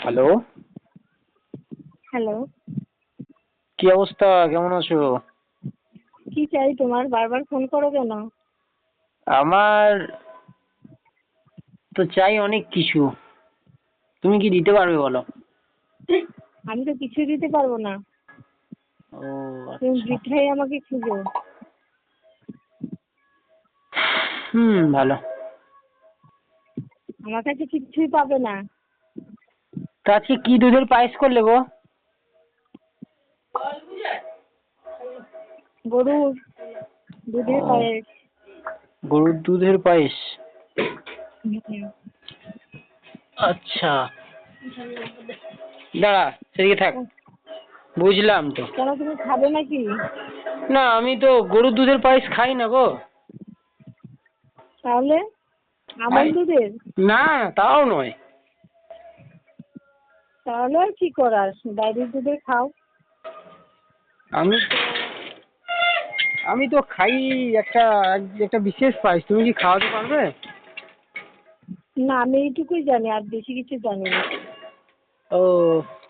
Hello. Hello. কি অবস্থা, কেমন আছো? কি চাই তোমার? বারবার ফোন করো কেন? আমার তো চাই অনেক কিছু, তুমি কি দিতে পারবে বলো? আমি তো কিছুই দিতে পারবো না। ও তুমি আচ্ছা। বৃথাই আমাকে খুঁজো। ভালো। আমার কাছে কিছুই পাবে না। তা আজকে কি দুধের পায়েস করলে গো? গরুর দুধের ও, পায়েস। গরুর দুধের পায়েস। হুম। আচ্ছা, দাঁড়া সেদিকে থাক। বুঝলাম তো। কেন, তুমি খাবে নাকি? না, আমি তো গরুর দুধের পায়েস খাই না গো। তাহলে আমল খাই দুধের? না, তাও নয়। তাহলে আর কি করার, ডাইরির দুধের খাও। আমি তো আমি তো খাই একটা একটা বিশেষ পায়েস, তুমি কি খাওয়াতে পারবে? না, আমি এইটুকুই জানি, আর বেশি কিছু জানি না। ও,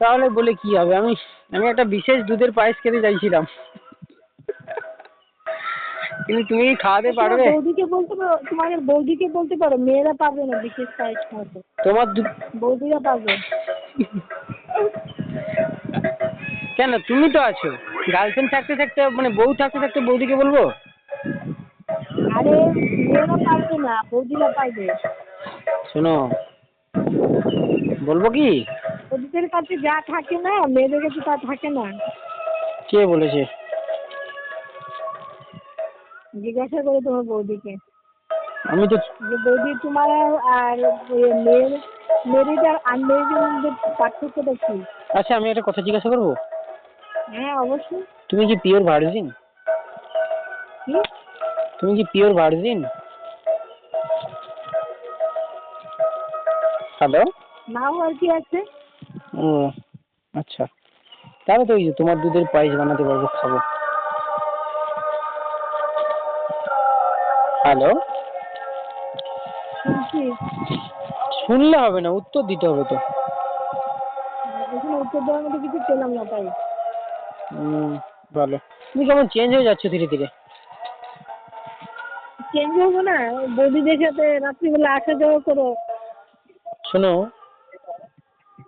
তাহলে বলে কি হবে, আমি আমি একটা বিশেষ দুধের পায়েস খেতে চাইছিলাম, কিন্তু তুমি কি খাওয়াতে তোমার পারবে? বৌদিকে বলতে পারো, তোমাদের বৌদিকে বলতে পারো, মেয়েরা পারবে না বিশেষ পায়েস খাওয়াতে। তোমার বৌদিরা পারবে। কেন, তুমি তো আছো। গার্লফ্রেন্ড থাকতে থাকতে, মানে বউ থাকতে থাকতে বৌদিকে বলবো? আরে, মেয়েরা পারবে না, বৌদিরা পারবে। শোনো, বলবো কি? ওদের কাছে যা থাকে না, মেয়েদের কাছে তা থাকে না। কে বলেছে? জিজ্ঞাসা করে তোমার বৌদিকে আমি তো যে বৌদি তোমার আর মেয়ের, মেরিড আর আনমেরিডের মধ্যে পার্থক্যটা কি? আচ্ছা, আমি একটা কথা জিজ্ঞাসা করবো? হ্যাঁ, অবশ্যই। তুমি কি পিওর ভার্জিন? কি? তুমি কি পিওর ভার্জিন? হ্যালো। নাও আর কি আছে। ও আচ্ছা, তাহলে তো ওই যে তোমার দুধের পায়েস বানাতে পারবো, খাবো। হ্যালো। শুনছি। শুনলে হবে না, উত্তর দিতে হবে তো। এখানে উত্তর দেওয়ার মতো কিছু পেলাম না, তাই। ভালো। তুমি কেমন চেঞ্জ হয়ে যাচ্ছ ধীরে ধীরে। চেঞ্জ হবো না? বৌদিদের সাথে রাত্রিবেলা আসা যাওয়া করো। শোনো,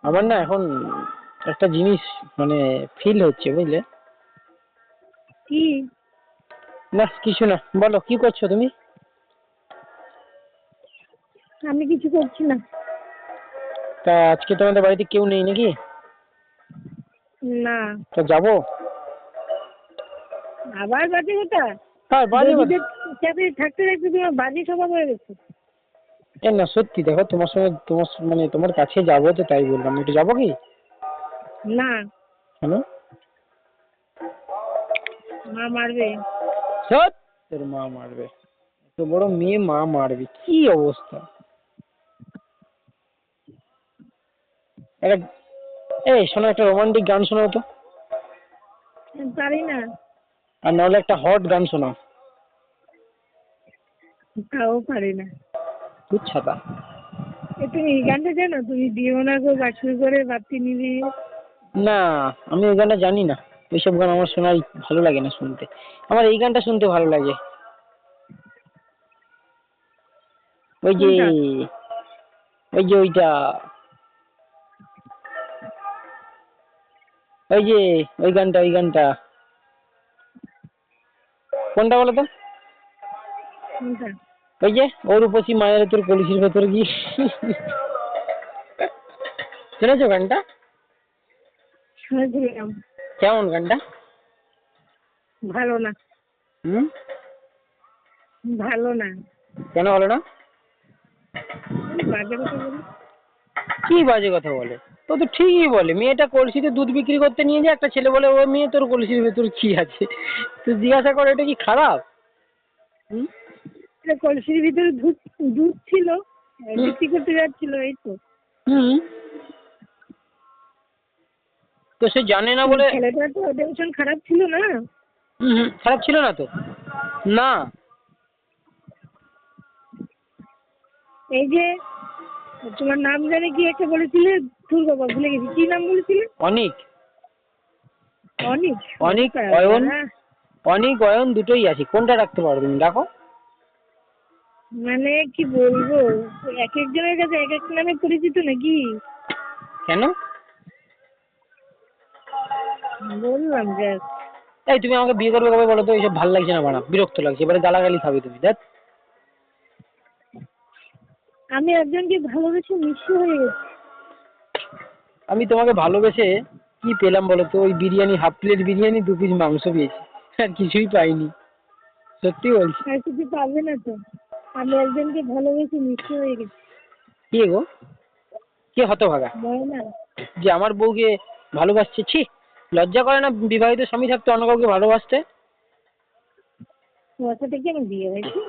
আমার না এখন একটা জিনিস মানে ফিল হচ্ছে, বুঝলে? কি? না কিছু না, বলো কি করছো তুমি? আমি কিছু করছি না। তা আজকে তোমাদের বাড়িতে কেউ নেই নাকি? না। তা যাবো। আবার বাজে কথা। হ্যাঁ, বাজে কথা। বৌদিদের সাথে থাকতে থাকতে তোমার বাজে স্বভাব হয়ে গেছে। এ না, সত্যি দেখো, তোমার সঙ্গে মানে তোমার কাছে যাবো তো, তাই বললাম, একটু যাবো কি? না। কেন? মা মারবে। সৎ, তোর মা মারবে? তো বড় মেয়ে, মা মারবে, কি অবস্থা! একটা, এই শোনো, একটা রোমান্টিক গান শোনাও তো। পারি না। আর নাহলে একটা হট গান শোনাও। তাও পারি না। ছাতা। তুমি এই গানটা জানো? তুমি দিও না গো বাছুর করে বাতি নিবি। না, আমি ওই গানটা জানি না। ওইসব গান আমার শোনার ভালো লাগে না শুনতে। আমার এই গানটা শুনতে ভালো লাগে। ওই যে, কোনটা? ওইটা, ওই যে, ওই গানটা কোনটা বলো তো? কোনটা? ওই যে, ওর উপসী মায়ের তোর কলসির ভেতরে কি, শুনেছো গানটা? শুনেছিলাম। কেমন গানটা? ভালো না। হুম। ভালো না। কেন বলো না? বাজে কথা বলি। কি বাজে কথা বলে? ও তো ঠিকই বলে, মেয়েটা কলসিতে দুধ বিক্রি করতে নিয়ে যায়, একটা ছেলে বলে ও মেয়ে তোর কলসির ভেতর কি আছে। তো জিজ্ঞাসা করে, এটা কি খারাপ? হুম। কলসির ভিতরে দুধ, দুধ ছিল, হুম। বিক্রি করতে যাচ্ছিল, এই তো। হুম। তো সে জানে না বলে। ছেলেটা তো টেনশন খারাপ ছিল না। খারাপ ছিল না তো। না। এই যে তোমার নাম জানে কি একটা বলেছিলে? তোর বাবা ভুলে গেছি, কি নাম বলেছিলে? অনিক। অনিক? অনিক অয়ন, অনিক অয়ন দুটোই আছে, কোনটা রাখতে পারো তুমি দেখো। মানে কি বলবো, এক একজনের কাছে এক এক নামে পরিচিত নাকি? কেন? বললাম যে এই তুমি আমাকে বিয়ে করবে কবে বলো তো? এইসব ভালো লাগছে না, বানা বিরক্ত লাগছে, এবারে গালাগালি খাবে তুমি দেখ। আমি একজনকে ভালোবেসে মিষ্টি হয়ে গেছি। আমি তোমাকে ভালোবেসে কি পেলাম বলো তো? ওই biryani, half plate biryani, 2 piece মাংস পেয়েছি, আর কিছুই পাইনি, সত্যি বলছি। আর কিছু পাবে না তো। আমি একজনকে ভালোবেসে মিষ্টি হয়ে গেছি। কে গো? কে হতভাগা ময়না। যে আমার বউকে ভালোবাসছে? ছি, লজ্জা করে না বিবাহিত স্বামী থাকতে অন্য কাউকে ভালোবাসতে? তোমার সাথে কি আমার বিয়ে হয়েছে?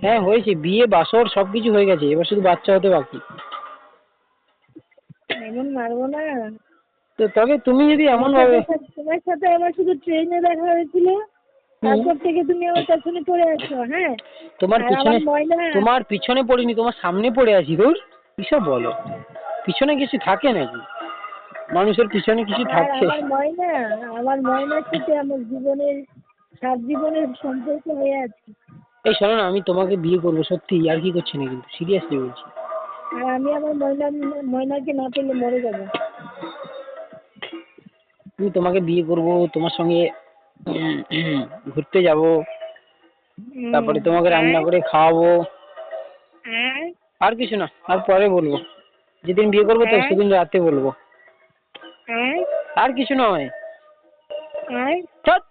হ্যাঁ হয়েছে, বিয়ে বাসর সবকিছু হয়ে গেছে, এবার শুধু বাচ্চা হতে বাকি। এমন মারবো না। তো তবে তুমি যদি এমন ভাবে, তোমার সাথে আমার শুধু ট্রেনে দেখা হয়েছিল, তারপর থেকে তুমি আমার পেছনে পড়ে আছো। হ্যাঁ, তোমার আর পিছনে, আমার ময়না। তোমার পিছনে পড়িনি, তোমার সামনে পড়ে আছি। দূর, কিসব বলো? পিছনে কিছু থাকে নাকি? মানুষের পিছনে কিছু আর থাকে? আমার ময়না, আমার ময়নার সাথে আমার জীবনের, সাত জীবনের সম্পর্ক হয়ে আছে। এই শোনো না, আমি তোমাকে বিয়ে করবো সত্যি, আর কি করছি না কিন্তু, সিরিয়াসলি বলছি। আর আমি আমার ময়নাকে না পেলে মরে যাবো। আমি তোমাকে বিয়ে করব, তোমার সঙ্গে ঘুরতে যাব, তারপরে তোমাকে রান্না করে খাওয়াবো, আর কিছু না। আর পরে বলবো, যেদিন বিয়ে করবো তো সেদিন রাতে বলবো, আর কিছু নয়। ধ্যাৎ।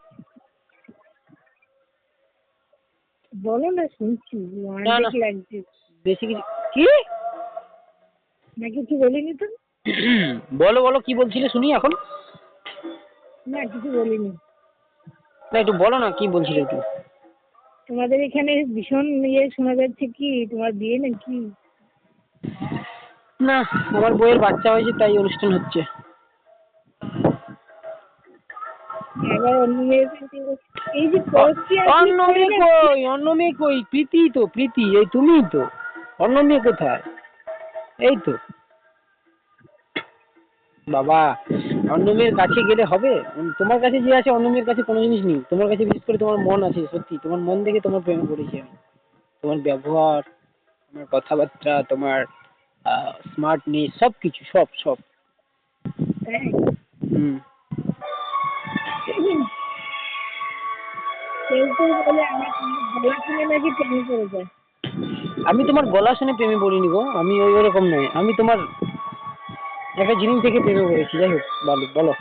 বলো না, শুনছি। না না, রোমান্টিক লাগছে। বেশি কিছু কি? না কিছু বলিনি তো। বলো বলো, কি বলছিলে শুনি এখন। না কিছু বলিনি। না একটু বলো না, কি বলছিলে একটু। তোমাদের এখানে ভীষণ ইয়ে শোনা যাচ্ছে, কি তোমার বিয়ে নাকি? না, আমার বউয়ের বাচ্চা হয়েছে তাই অনুষ্ঠান হচ্ছে। এবার অন্য মেয়ের সাথে এই যে পরকীয়া কি অন্য করে মেয়ে না? কই? অন্য মেয়ে কই? প্রীতি তো, প্রীতি, এই তুমিই তো। অন্য মেয়ে কোথায়? এই তো। বাবা, অন্য মেয়ের কাছে গেলে হবে? তোমার কাছে যে আছে, অন্য মেয়ের কাছে কোনো জিনিস নেই। তোমার কাছে বিশেষ করে তোমার মন আছে, সত্যি তোমার মন দেখে তোমার প্রেমে পড়েছি আমি। তোমার ব্যবহার, তোমার কথাবার্তা, তোমার স্মার্টনেস, সব কিছু, সব সব। তাই? হুম। কেউ কেউ বলে আমার গলা শুনে নাকি প্রেমে পড়ে যায়। আমি তোমার গলা শুনে প্রেমে পড়িনি গো, আমি ওই ওরকম নয়। আমি তোমার একটা জিনিস দেখে প্রেমে পড়েছি। যাই হোক, বলো বলো।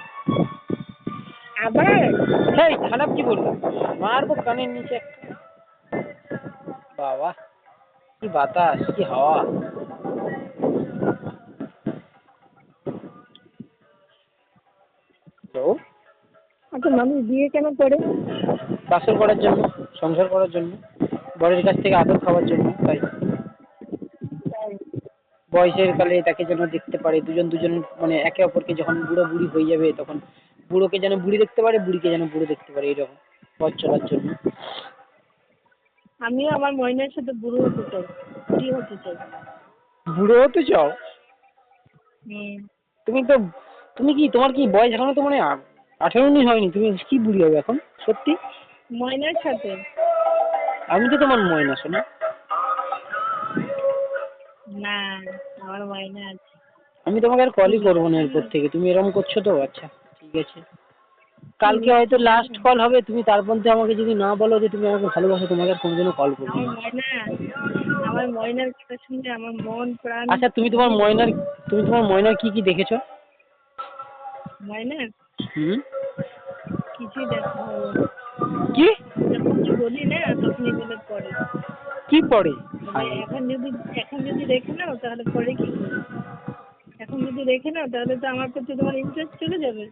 আবার হেই, খারাপ কি বললাম? মারবো কানের নিচে একটা। বাবা, কি বাতাস, কি হাওয়া। তো একটা মানুষ বিয়ে কেন করে? বাসর করার জন্য, সংসার করার জন্য, বরের কাছ থেকে আদর খাওয়ার জন্য। তাই বয়সের কালে তাকে যেন দেখতে পারে, দুজন দুজন মানে একে অপরকে, যখন বুড়ো বুড়ি হয়ে যাবে তখন বুড়োকে যেন বুড়ি দেখতে পারে, বুড়িকে যেন বুড়ো দেখতে পারে, এরকম পথ চলার জন্য। আমিও আমার ময়নার সাথে বুড়ো হতে চাই, বুড়ি হতে চাই। বুড়ো হতে চাও? হুম। তুমি তো, তুমি কি, তোমার কি বয়স এখনো তো মানে 18-19 হয়নি, তুমি কি বুড়ি হবে এখন সত্যি? ময়নার সাথে। আমি তো তোমার ময়না শোনা। না, আমার ময়না আছে। আমি তোমাকে আর কলই করবো না এরপর থেকে, তুমি এরকম করছো তো। আচ্ছা ঠিক আছে, কালকে হয়তো লাস্ট কল হবে, তুমি তার মধ্যে আমাকে যদি না বলো যে তুমি আমাকে ভালোবাসো, তোমাকে আর কোনোদিনও কল করবো আমার না। ময়না, আমার ময়নার কথা শুনলে আমার মন প্রাণ। আচ্ছা, তুমি তোমার ময়নার, তুমি তোমার ময়নার কি কি দেখেছো? ময়নার হুম। কিছুই দেখা হবে না। কি? যখন বলি না তখনই বলে পড়ে। কি পড়ে? বলে এখন যদি রেখে নাও তাহলে পরে কি করবে? এখন যদি রেখে নাও তাহলে তো আমার প্রতি তোমার ইন্টারেস্ট চলে যাবে।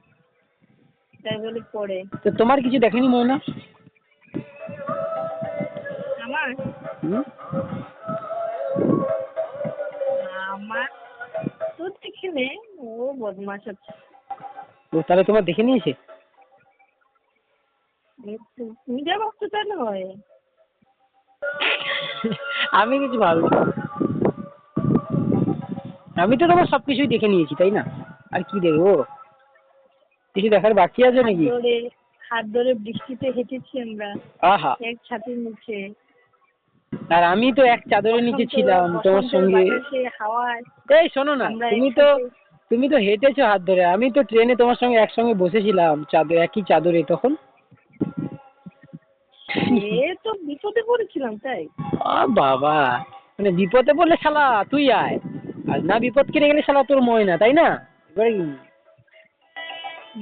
তাই বলে পড়ে। তো তোমার কিছু দেখেনি ময়না? আমার হুম। আমার তো দেখে নে, ও বদমাশ আছে। ও তাহলে তোমার দেখে নিয়েছে? তুমি যা ভাবছো তা নয়। আমি কিছু ভাবি। আমি তো তোমার সবকিছুই দেখে নিয়েছি, তাই না? আর কি দেখবো? কিছু দেখার বাকি আছে নাকি? হাত ধরে বৃষ্টিতে হেঁটেছি আমরা আহা, এক ছাতির নিচে। আর আমি তো এক চাদরের নিচে ছিলাম তোমার বসন্তের সঙ্গে। বাতাসে হাওয়ায় এই শোনো না, আমরা তুমি তো হেঁটেছো হাত ধরে, আমি তো ট্রেনে তোমার সঙ্গে একসঙ্গে বসেছিলাম একই চাদরে তখন। এ তো বিপদে পড়েছিলাম তাই। বাবা, মানে বিপদে পড়লে শালা তুই আয়, আর না বিপদ কেটে গেলে শালা তোর ময়না, তাই না? এবারে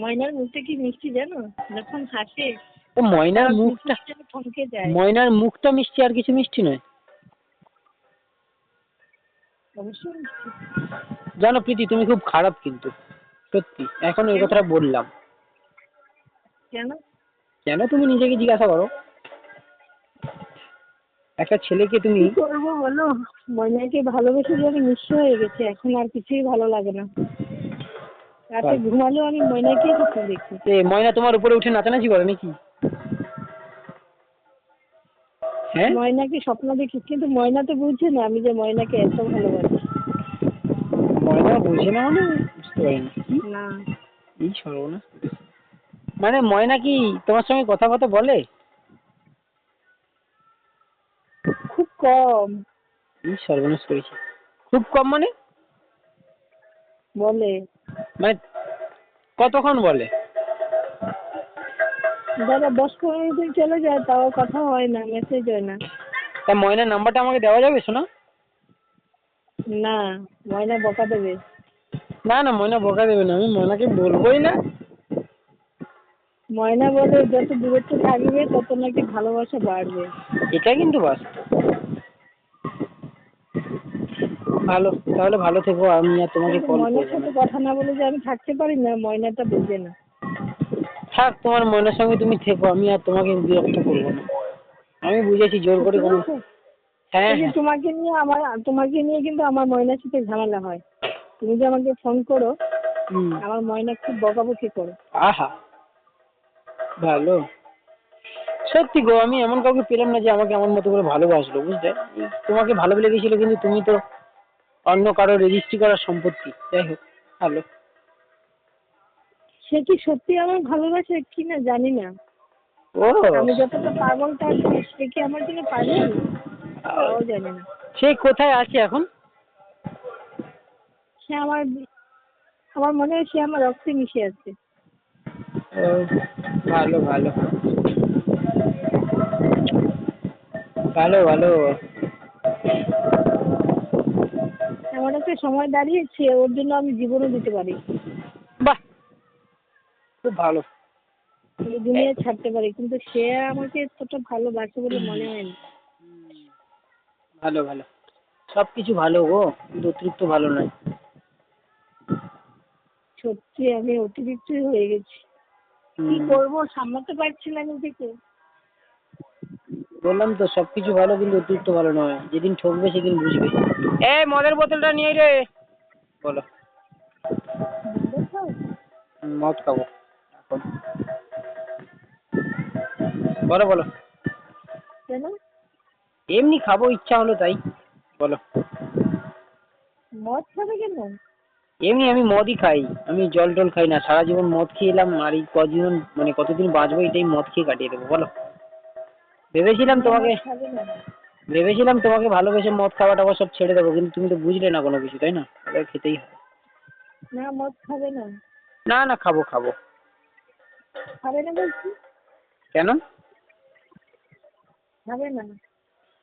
ময়নার মুখটা কি মিষ্টি জানো, যখন হাসে ও ময়নার সারা মুখটা, পৃথিবী যেন থমকে যায়। ময়নার মুখটা মিষ্টি, আর কিছু মিষ্টি নয়। অবশ্যই মিষ্টি। জানো প্রীতি, তুমি খুব খারাপ কিন্তু, সত্যি এখন এই কথাটা বললাম। কেন? কেন তুমি নিজেকে জিজ্ঞাসা করো। একটা ছেলেকে তুমি, কি করবো বলো, ময়নাকে ভালোবেসে যে আমি নিঃস্ব হয়ে গেছি, এখন আর কিছুই ভালো লাগে না। রাতে ঘুমালেও আমি ময়নাকেই স্বপ্ন দেখি। ময়না তোমার উপরে উঠে নাচানাচি করে নাকি? হ্যাঁ, ময়নাকে স্বপ্ন দেখি, কিন্তু ময়না তো বুঝছে না আমি যে ময়নাকে এত ভালোবাসি। ময়না বুঝে না মানে? বুঝতে পারি না। এই সর্বনাশ, মানে ময়না কি তোমার সঙ্গে কথা কথা বলে? খুব কম এই সর্বনাশ করেছি। খুব কম মানে? বলে। মানে কতক্ষণ বলে? দাদা 10-15 দিন চলে যায়, তাও কথা হয় না, মেসেজ হয় না। তা ময়নার নাম্বারটা আমাকে দেওয়া যাবে শোনা? না, ময়না বকা দেবে। না না, ময়না বকা দেবে না, আমি ময়নাকে বলবোই না। ময়না বলে যত দূরত্ব থাকবে তত নাকি ভালোবাসা বাড়বে। এটা কিন্তু বাস্তব। ভালো, তাহলে ভালো থেকো, আমি আর তোমাকে কিন্তু কল ময়নার করবো না। সাথে কথা না বলে যে আমি থাকতে পারি না, ময়নাটা বোঝে না। থাক, তোমার ময়নার সঙ্গে তুমি থেকো, আমি আর তোমাকে বিরক্ত করবো না। আমি বুঝেছি, জোর করে সত্যি কোনো। বলছো? হ্যাঁ এই যে হ্যাঁ। তোমাকে নিয়ে কিন্তু আমার ময়নার সাথে ঝামেলা হয়। তুমি যে আমাকে ফোন করো, হুম। আমার ময়না খুব বকাবকি করে। আহা, ভালো। সত্যি গো, আমি এমন কাউকে পেলাম না যে আমাকে আমার মতো করে ভালোবাসলো, বুঝলে? তোমাকে ভালো লেগেছিল, কিন্তু তুমি তো অন্য কারো রেজিস্ট্রি করার সম্পত্তি। যাই হোক, ভালো। সে কি সত্যি আমার ভালোবাসে কিনা জানি না। ও, আমি যতটা পাগল তার চেয়ে সে কি আমার জন্য পাগল, তাও জানি না। সে কোথায় আছে এখন? সে আমার মনে হয় সে আমার রক্তে মিশে আছে। ও, ভালো ভালো ভালো ভালো। এমন একটা সময় দাঁড়িয়েছে ওর জন্য আমি জীবনও দিতে পারি, বাহ, খুব ভালো। এই দুনিয়া ছাড়তে পারি, কিন্তু সে আমাকে এতটা ভালোবাসে বলে মনে হয় না। ভালো ভালো, সবকিছু ভালো গো, কিন্তু অতিরিক্ত ভালো নয়। সত্যি আমি অতিরিক্তই হয়ে গেছি। কি হুম, করবো, সামলাতে পারছি না নিজেকে। বললাম তো সবকিছু ভালো, কিন্তু অতিরিক্ত ভালো নয়। যেদিন ঠকবে সেদিন বুঝবে। মদের বোতলটা নিয়ে রে। বলো। মদও খাও? মদ খাবো এখন। বলো বলো। কেন? এমনি খাবো, ইচ্ছা হলো তাই। বলো। মদ খাবে কেন? এমনি আমি মদই খাই, আমি জল টল খাই না। সারা জীবন মদ খেয়ে এলাম, আর এই কজীবন মানে কতদিন বাঁচবো এটাই মদ খেয়ে কাটিয়ে দেবো। বলো। ভেবেছিলাম তুমি তোমাকে মদ খাবে না? ভেবেছিলাম তোমাকে ভালোবেসে মদ খাওয়া টাওয়া সব ছেড়ে দেবো, কিন্তু তুমি তো বুঝলে না কোনো কিছু, তাই না? তাহলে খেতেই হয়। না, মদ খাবে না। না না, খাবো খাবো। খাবে না বলছি। কেন? খাবে না?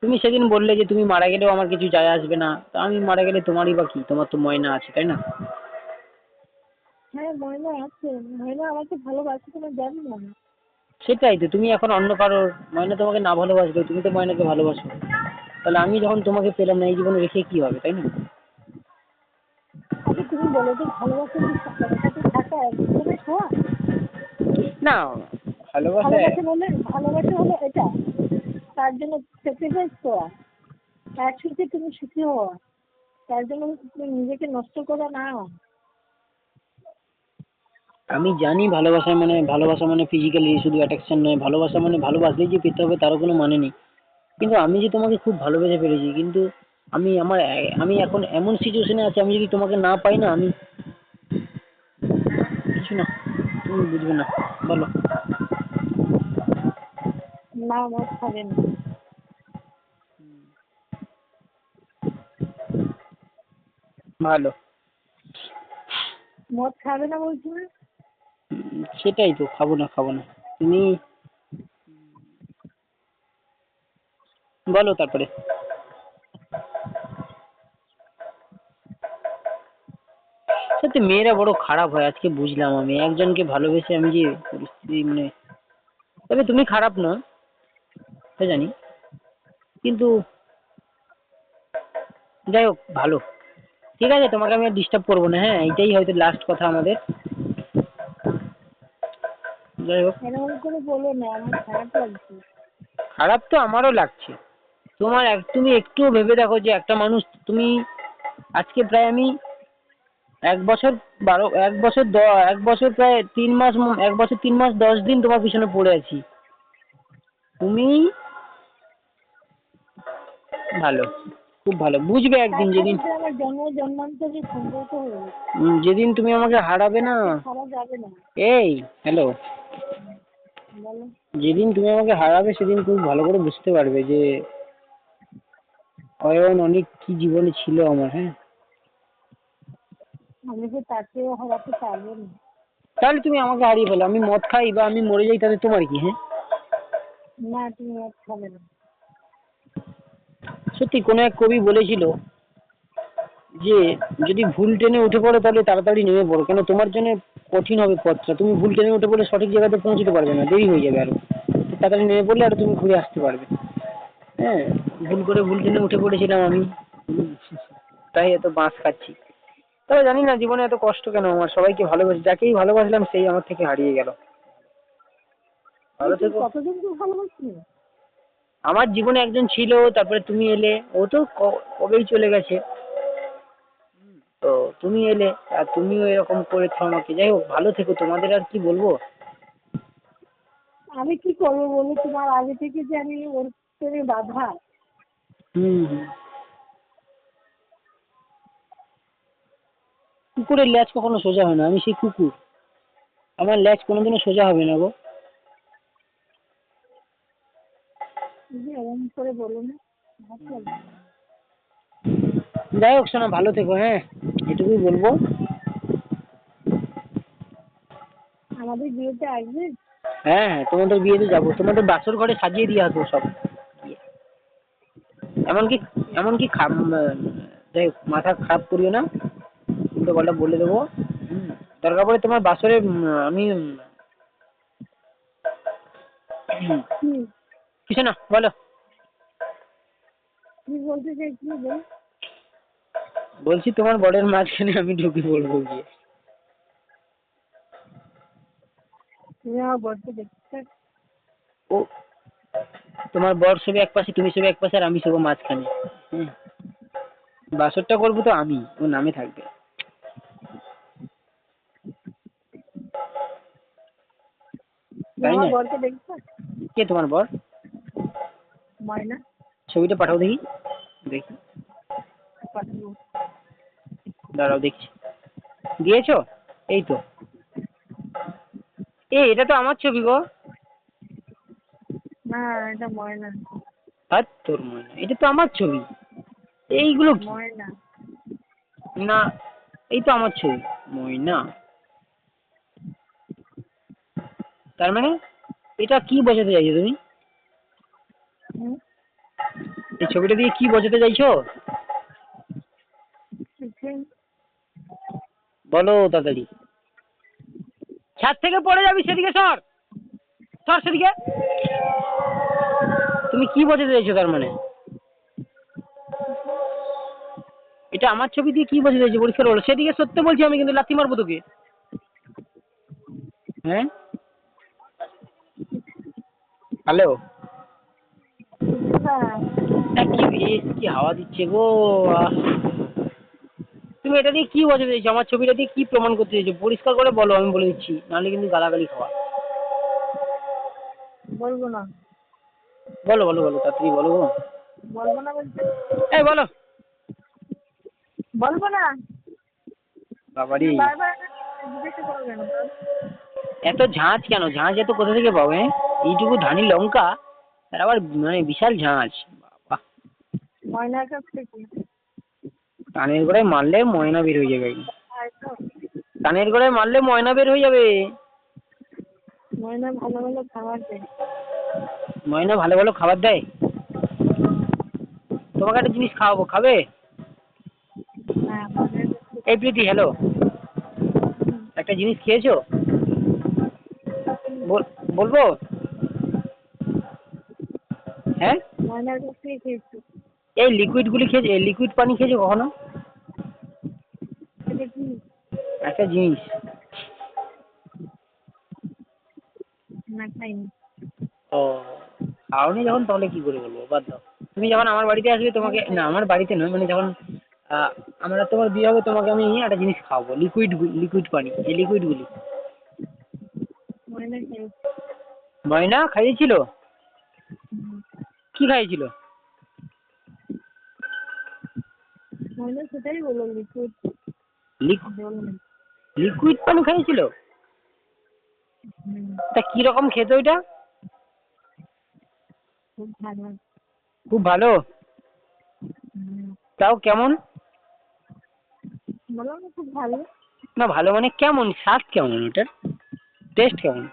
তুমি সেদিন বললে যে তুমি মারা গেলেও আমার কিছু যায় আসবে না, তা আমি মারা গেলে তোমারই বা কি? তোমার তো ময়না আছে, তাই না? হ্যাঁ, ময়না আছে। ময়না আমাকে ভালোবাসে কিনা জানি না। সেটাই তো, তুমি এখন অন্য কারোর। ময়না তোমাকে না ভালোবাসবে, তুমি তো ময়নাকে ভালোবাসো। তাহলে আমি যখন তোমাকে পেলাম না, এই জীবনে রেখে কি হবে, তাই না? আচ্ছা তুমি বলো তো, ভালোবাসা কি একসাথে থাকা, একসাথে শোয়া? না, ভালোবাসা। ভালোবাসা হলো এটা, তার জন্য স্যাক্রিফাইস করা, তার সাথে তুমি সুখী হওয়া, তার জন্য তুমি নিজেকে নষ্ট করা না। আমি জানি ভালোবাসা মানে ফিজিক্যালি শুধু অ্যাট্রাকশন নয়। ভালোবাসা মানে ভালোবাসলেই যে পেতে হবে তারও কোনো মানে নেই। কিন্তু আমি যে তোমাকে খুব ভালোবেসে ফেলেছি, কিন্তু আমি এখন এমন সিচুয়েশনে আছি, আমি যদি তোমাকে না পাই না, আমি কিছু না, তুমি বুঝবে না। বলো। না, মদ খাবে না। ভালো। মদ খাবে না বলছি না। সেটাই তো, খাবো না খাবো না। তুমি বলো তারপরে। সত্যি মেয়েরা বড় খারাপ হয়, আজকে বুঝলাম আমি। একজনকে ভালোবেসে আমি যে পরিস্থিতি, মানে, তবে তুমি খারাপ না, তা জানি, কিন্তু যাই হোক, ভালো। ঠিক আছে, তোমাকে আমি আর ডিস্টার্ব করবো না, হ্যাঁ, এইটাই হয়তো লাস্ট কথা আমাদের। যাই হোক, এরকম করে বলো না, আমার খারাপ লাগছে। খারাপ তো আমারও লাগছে। তুমি একটু ভেবে দেখো যে একটা মানুষ, তুমি আজকে প্রায় আমি 1 বছর 1 বছর প্রায় 3 মাস, 1 বছর 3 মাস 10 দিন তোমার পিছনে পড়ে আছি। তুমি ভালো, খুব ভালো, বুঝবে একদিন, তার সাথে যেদিন তো আমার জন্মান্তরের সম্পর্ক হয়ে গেছে। যেদিন তুমি আমাকে হারাবে না। তাকে ছাড়া যাবে না। এই, হ্যালো। বলো। যেদিন তুমি আমাকে হারাবে সেদিন তুমি ভালো করে বুঝতে পারবে যে অয়ন অনেক কি জীবনে ছিল আমার, হ্যাঁ। আমি তো তাকেও হারাতে পারবো না। তাহলে তুমি আমাকে হারিয়ে ফেলো, আমি মদ খাই বা আমি মরে যাই, তাতে তোমার কি, হ্যাঁ? না, তুমি মদ খাবে না। সত্যি কোনো এক কবি বলেছিল যে যদি ভুল ট্রেনে উঠে পড়ো তাহলে তাড়াতাড়ি নেমে পড়ো, কেন তোমার জন্য কঠিন হবে পথটা। তুমি ভুল ট্রেনে উঠে পড়লে সঠিক জায়গাতে পৌঁছতে পারবে না, দেরি হয়ে যাবে আরো। তাড়াতাড়ি নেমে পড়লে আর তুমি ঘুরে আসতে পারবে। হ্যাঁ, ভুল ট্রেনে উঠে পড়েছিলাম আমি। হুম, তাই এত বাঁশ খাচ্ছি। তবে জানি না জীবনে এত কষ্ট কেন আমার। সবাইকে ভালোবাসি, যাকেই ভালোবাসলাম সেই আমার থেকে হারিয়ে গেল। ভালো তুমি থেকো। কতজনকে ভালোবাসলে? আমার জীবনে একজন ছিল, তারপরে তুমি এলে, ও তো কবেই চলে গেছে। তো তুমি এলে, আর তুমিও এরকম করেছো আমাকে। যাই হোক, ভালো থেকো, তোমাদের আর কি বলবো। আমি কি করবো বলো, তোমার আগে থেকে যে আমি ওর প্রেমে বাধা। হুম হুম। কুকুরের ল্যাজ কখনো সোজা হয় না, আমি সেই কুকুর। আমার ল্যাজ কোনোদিনও সোজা হবে না গো। তুমি এরকম করে বলো না, খারাপ লাগছে। যাই হোক শোনো, ভালো থেকো, হ্যাঁ, এটুকুই বলবো। আমাদের বিয়েতে আসবে? হ্যাঁ হ্যাঁ, তোমাদের বিয়েতে যাবো, তোমাদের বাসর ঘরে সাজিয়ে দিয়ে আসবো সব। এমনকি এমনকি যাই হোক, মাথা খারাপ করিও না, উল্টো পাল্টা বলে দেবো। হুম, দরকার পড়ে তোমার বাসরে আমি কি কিছু না, বলো। তুমি বলতে চাইছিলে বল। বলছি তোমার বরের মাঝখানে আমি ঢুকে পড়বো গিয়ে। তুমি আমার বরকে দেখতে। ও, তোমার বর শোবে এক পাশে, তুমি শোবে এক পাশে, আর আমি শোবো মাঝখানে। হ্যাঁ, বাসরটা করবো তো আমি, ও নামে থাকবে। তুমি তাই আমার না? বরকে দেখতে। কে তোমার বর? ময়না। ছবিটা পাঠাও দেখি। দেখি, পাঠাবো। দাঁড়াও দেখছি। দিয়েছো? এই তো। এটা তো আমার ছবি গো। না, এটা ময়না। আর তোর ময়না, এটা তো আমার ছবি। এইগুলো কি? ময়না। না, এই তো আমার ছবি। ময়না, তার মানে এটা কি বোঝাতে চাইছো তুমি? হুম, এই ছবিটা দিয়ে কি বোঝাতে চাইছো? ঠিক। বলো তাড়াতাড়ি। ছাদ থেকে পড়ে যাবি, সেদিকে সর, সর সেদিকে। তুমি কি বোঝাতে চাইছো তার মানে? এটা আমার ছবি দিয়ে কি বোঝাতে চাইছো পরিষ্কার বলো। সেদিকে সত্যি বলছি আমি, কিন্তু লাথি মারবো তোকে। হ্যাঁ, হ্যালো। না, কি হাওয়া দিচ্ছে গো। আহ, তুমি এটা দিয়ে কি বোঝাতে চাইছো? আমার ছবিটা দিয়ে কি প্রমাণ করতে চাইছো? পরিষ্কার করে বলো, আমি বলে দিচ্ছি, নাহলে কিন্তু গালাগালি খাওয়া। বলবো না। বলো বলো বলো, তাড়াতাড়ি বলো গো। বলবো না বলতে। এই বলো। বলবো না। বাবারি, বারবার জিজ্ঞাসা করো কেন? এত ঝাঁঝ কেন? ঝাঁঝ এত কোথা থেকে পাবো? এইটুকু ধানি লঙ্কা তার আবার মানে বিশাল ঝাঁঝ। বাবা, ময়নার কাছ থেকে। কানের গোড়ায় মারলে ময়না বের হয়ে যাবে। হয়তো কানের গোড়ায় মারলে ময়না বের হয়ে যাবে। ময়না ভালো ভালো খাবার দেয়। ময়না ভালো ভালো খাবার দেয়? তোমাকে একটা জিনিস খাওয়াবো, খাবে? হ্যাঁ, ময়নার কাছ থেকে। এই প্রীতি, হ্যালো, একটা জিনিস খেয়েছো? বলবো? হ্যাঁ, ময়নার কাছ থেকে খেয়েছি। এই লিকুইড গুলি খেয়েছো? লিকুইড পানি খেয়েছো কখনো? এটা কি? একটা জিনিস না, খাইনি। ও, খাওনি যখন তাহলে কি করে বলবো, বাদ দাও। তুমি যখন আমার বাড়িতে আসবে তোমাকে, না আমার বাড়িতে নয়, মানে যখন আমরা তোমার বিয়ে হবে তোমাকে আমি একটা জিনিস খাওয়াবো, লিকুইড পানি, এই লিকুইডগুলি। ময়না খেয়েছি। ময়না খাইয়েছিল? কি খাইয়েছিল? ময়না সেটাই বললো, লিকুইড। লিকুইড পানি খাইয়েছিল? তা কিরকম খেতে ওইটা? খুব ভালো। খুব ভালো? তাও কেমন? বলো না, খুব ভালো। না ভালো মানে কেমন, স্বাদ কেমন, ওটার টেস্ট কেমন?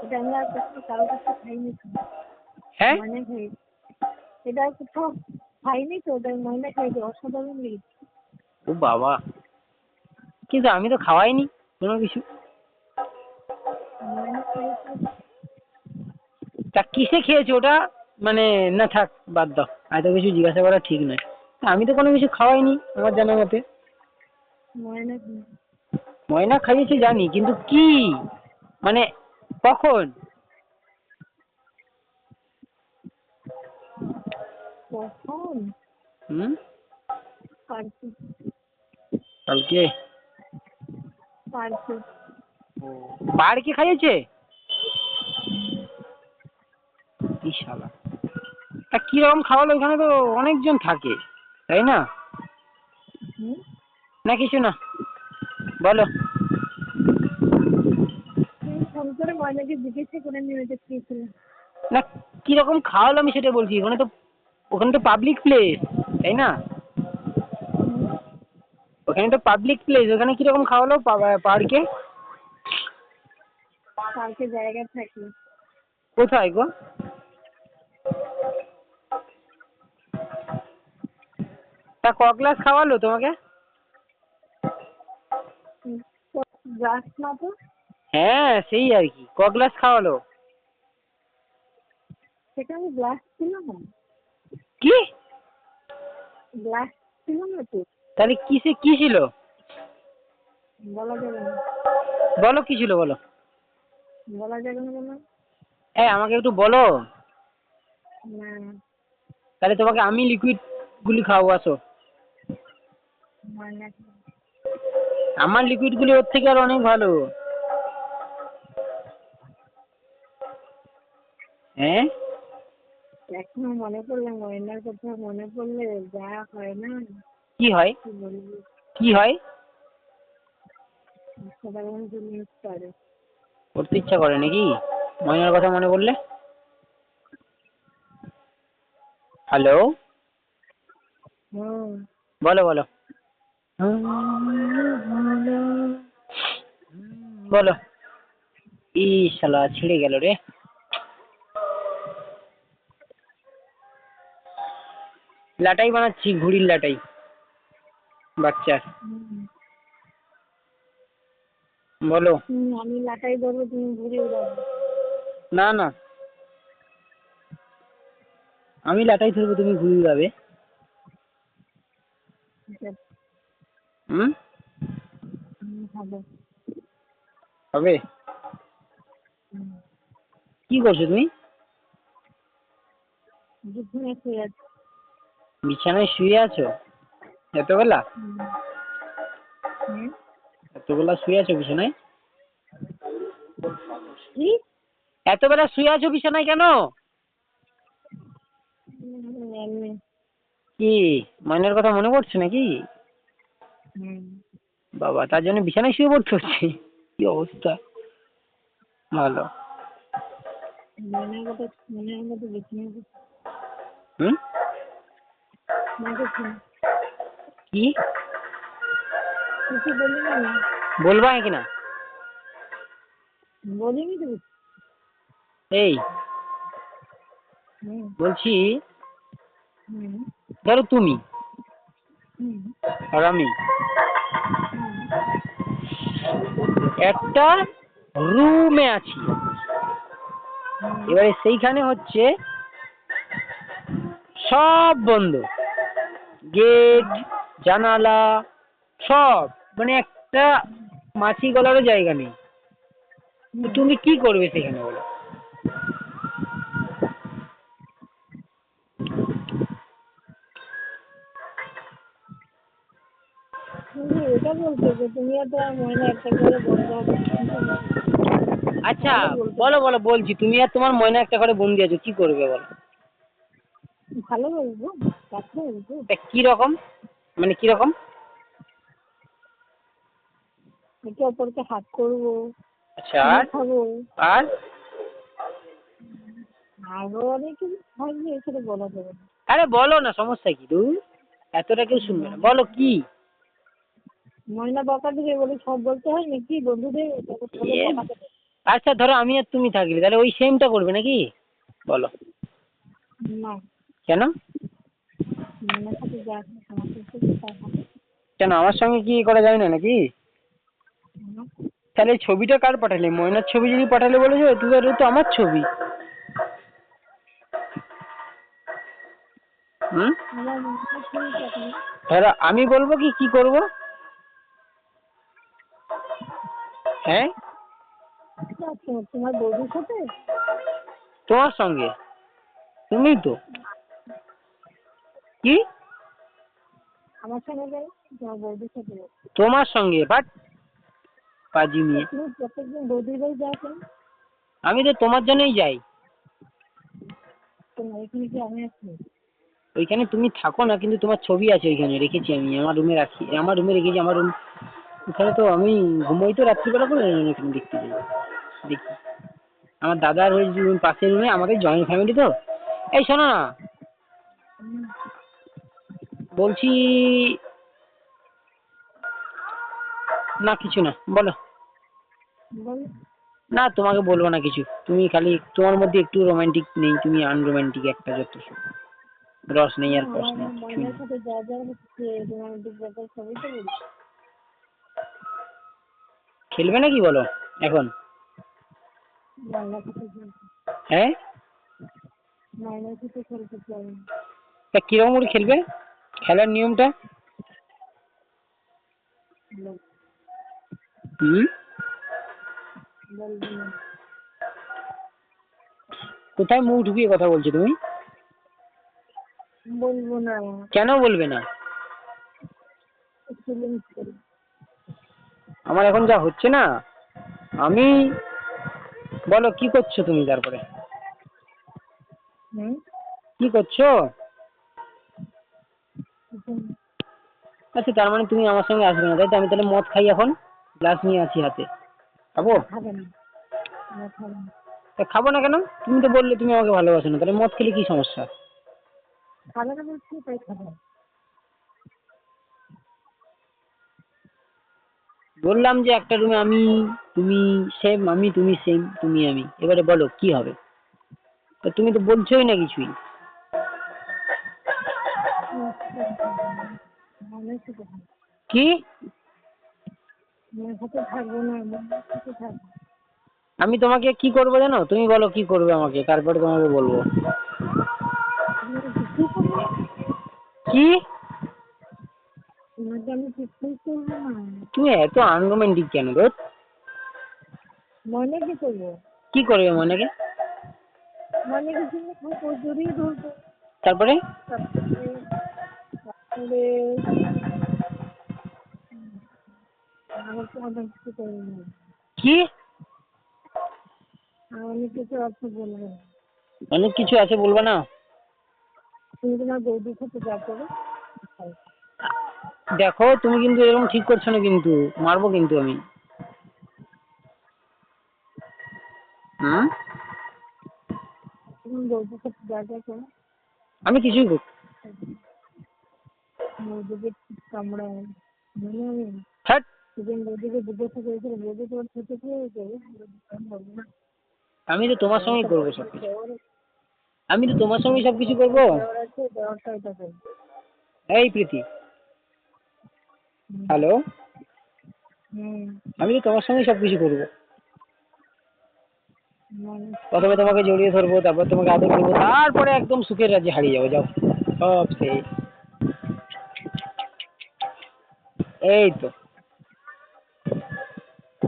এটা আমরা কখনো কারো কাছে খাইনি তো। হ্যাঁ, ময়না খাইছি। এটা কোথাও খাইনি তো, তাই ময়না খাইছি, অসাধারণ লেগেছে। ও বাবা, কিন্তু আমি তো খাওয়াইনি কোনো কিছু। ময়না খাইছি। তা কিসে খেয়েছো ওটা? মানে না থাক, বাদ দাও, এত কিছু জিজ্ঞাসা করা ঠিক নয়। আমি তো কোনো কিছু খাওয়াইনি আমার জানা মতে। ময়না খাইছি। ময়না খাইয়েছি জানি, কিন্তু কি মানে কখন? কখন? হুম, পার্কে। কালকে? পার্কে। পার্কে খাইয়েছে? কি শালা, তা কিরকম খাওয়ালো? ওখানে তো অনেকজন থাকে, তাই না? হুম? না কিছু না, বলো। তুমি ফোন করে ময়নাকে জিজ্ঞাসা করে নিয়ে এটা খেয়েছিল। না কিরকম খাওয়ালো আমি সেটা বলছি। ওখানে তো পাবলিক প্লেস, তাই না? ওখানে তো পাবলিক প্লেস, ওখানে কিরকম খাওয়ালো পার্কে? পার্কে জায়গা থাকে। কোথায় গো? তা ক গ্লাস খাওয়ালো তোমাকে? গ্লাস না তো। হ্যাঁ সেই আর কি, ক গ্লাস খাওয়ালো? সেখানে গ্লাস ছিল না। কি? গ্লাস ছিল না তো। তাহলে কি ছিল? বলা যাবে না। বলো কি ছিল, বলো। বলা যাবে না বলো। আমাকে একটু বলো। না। তাহলে তোমাকে আমি লিকুইড গুলি খাওয়াবো, আসো। ময়না আমার লিকুইড গুলি ওর থেকে আর অনেক ভালো। হ্যাঁ, এখনো মনে পড়লে, ময়নার কথা মনে পড়লে যা হয় না, কি হয়? কি বলবো। কি হয়? সাধারণ জিনিস করে। করতে ইচ্ছা করে নাকি ময়নার কথা মনে পড়লে? হ্যালো, বলো বলো। বলো। ই শালা ছিঁড়ে গেল রে। লাটাই বানাচ্ছি, ঘুড়ির লাটাই, বাচ্চার। বলো। আমি লাটাই ধরবো, তুমি ঘুরে উড়াবে। না না, আমি লাটাই ধরবো, তুমি ঘুড়ি উড়াবে। হুম, হবে। হবে। কি করছো তুমি? বিছানায় শুয়ে আছি। বিছানায় শুয়ে আছো এতবেলা? এতবেলা শুয়ে আছো বিছানায়? কি? এতবেলা শুয়ে আছো বিছানায় কেন? এমনি। কি ময়নার কথা মনে পড়ছে নাকি? হুম। বাবা, তার জন্য বিছানায় শুয়ে পড়তে হচ্ছে? কি অবস্থা! ভালো। মনের কথা মনের মতো বেছে নেবো। হুম? মাকে ফোন কি কিছু বলিনি আমি। বলবা কি না? বলিনি তো। এই হুম। বলছি, হুম। ধরো তুমি হুম। আর আমি হুম। একটা রুমে আছি। হুম। এবারে সেইখানে হচ্ছে সব বন্ধ, গেট, জানালা, সব, মানে একটা মাছি গলারও জায়গা নেই। তো হুম। তুমি কি করবে সেখানে বলো? কিন্তু এটা বলছো যে তুমি আর তোমার ময়না একটা ঘরে বন্ধ হবে, আচ্ছা, তাহলে বলতে বলো পারো। বলো, বলছি তুমি আর তোমার ময়না একটা ঘরে বন্দি আছো, কি করবে বলো? ভালো বলবো, কাছে বলবো। তা কি রকম, মানে কি রকম? একে অপরকে হাত করবো, আচ্ছা, চুমু আর খাবো, আর আরো অনেক কিছু থাকবে, এখানে বলা যাবে না। আরে বলো না, সমস্যা কি? দূর, এতটা কেউ শুনবে না, বলো কি? ময়না বকা দিবে বলে সব বলতে হয় নাকি বন্ধুদের? তাহলে এ, বকা দেবে আচ্ছা ধরো আমি আর তুমি থাকলে, তাহলে ওই সেমটা করবে নাকি বলো? না। কেন? ময়নার সাথে যা আমার সাথে তা হবে কেন, আমার সঙ্গে কি করা যায় না নাকি? না। তাহলে এই ছবিটা কার পাঠালে? ময়নার ছবি যদি পাঠালে বলে যে তুই, আর তো আমার ছবি। হুম? আমার মনে ঠিক আছে। ধরো আমি বলবো কি কি করব? হ্যাঁ, আচ্ছা, তোমার বৌদির সাথে তোমার সঙ্গে, তুমি তো কি আমার সঙ্গে যাই, তোমার বৌদির সাথে যাই। তোমার সঙ্গে, বাট পাজি মেয়ে। তুমি প্রত্যেকদিন বৌদির বাড়ি যাও কেন? আমি তো তোমার জন্যই যাই। তোমার এখানে কি আমি আছি? ওইখানে তুমি থাকো না, কিন্তু তোমার ছবি আছে ওইখানে, রেখেছি আমি আমার রুমে, রাখি আমার রুমে রেখেছি, আমার রুম ওখানে। তো আমি ঘুমোই তো রাত্রিবেলা করে, এখানে দেখতে যাই, দেখি। আমার দাদার ওই পাশের রুমে, আমাদের জয়েন্ট ফ্যামিলি তো। এই শোনো না, হুম। বলছি, না কিছু না, বলো। বলো। না, তোমাকে বলবো না কিছু, তুমি খালি তোমার মধ্যে একটু রোমান্টিক নেই, তুমি আনরোমান্টিক একটা, যত সব রস নেই না, আর কস আমার নেই, কিছুই ময়নার নেই। সাথে যা যা হচ্ছে রোমান্টিক ব্যাপার সবই তো বলি। খেলবে নাকি বলো এখন? ময়নার সাথে খেলতে, হ্যাঁ, ময়নার সাথে খেলতে চাই। তা কিরকম করে খেলবে, খেলার নিয়মটা? হুম? বলবো না। কোথায় মুখ ঢুকিয়ে কথা বলছো তুমি? বলবো না। কেন বলবে না? ফিলিংস করি। আমার এখন যা হচ্ছে না, আমি, বলো কি করছো তুমি তারপরে? হুম। কি করছো? এখন আচ্ছা, তার মানে তুমি আমার সঙ্গে আসবে না, তাই তো? আমি তাহলে মদ খাই এখন, গ্লাস নিয়ে আছি হাতে, খাবো? খাবে না, না খাবে না। তা খাবো না কেন? তুমি তো বললে তুমি আমাকে ভালোবাসো না, তাহলে মদ খেলে কি সমস্যা? খাবে না বলছি তাই খাবে না। বললাম যে একটা রুমে আমি, তুমি সেম, আমি তুমি সেম, তুমি আমি, এবারে বলো কি হবে? তা তুমি তো বলছোই না কিছুই। মনের সাথে থাকবো। কি? মনের সাথে থাকবো না, মনের সাথে থাকবো। আমি তোমাকে কি করবো জানো? তুমি বলো কি করবে আমাকে, তারপরে তোমাকে বলবো। তোমাকে কিছু করবো না, কি? তোমাকে আমি কিছুই করবো না। তুমি এত আনরোমান্টিক কেন গো? মনে কি করবো? কি করবে মনেকে? মনে কিছু থাকবো, জড়িয়ে ধরবো। তারপরে? তারপরে তারপরে আমার তো অনেক কিছু করবো না। কি? আর অনেক কিছু অর্থ বলবো না। অনেক কিছু আছে বলবা না? তুমি তোমার বৌদির সাথে যা করো। দেখো তুমি কিন্তু এরকম ঠিক করছো না, কিন্তু মারবো কিন্তু আমি। হুম। তুমি বৌদির সাথে যা যা করো। আমি কিছুই করব। বৌদিকে কামড়ায় মনে হয়। হ্যাট। সেদিন বৌদিকে জিজ্ঞাসা করেছিল, বৌদি তোমার ছোট কি হয়েছে? বলবো না। আমি তো তোমার সঙ্গেই করবো সব কিছু। আমি তো তোমার সঙ্গেই সব কিছু করবো। দেওয়ার আছে, দেওয়ারটা এটা করবো। এই প্রীতি, হ্যালো। হুম। আমি তো তোমার সঙ্গেই সব কিছু করবো। মানে প্রথমে তোমাকে জড়িয়ে ধরবো, তারপর তোমাকে আদর করবো, তারপরে একদম সুখের রাজ্যে হারিয়ে যাবো। যাও, সব সেই। এই তো।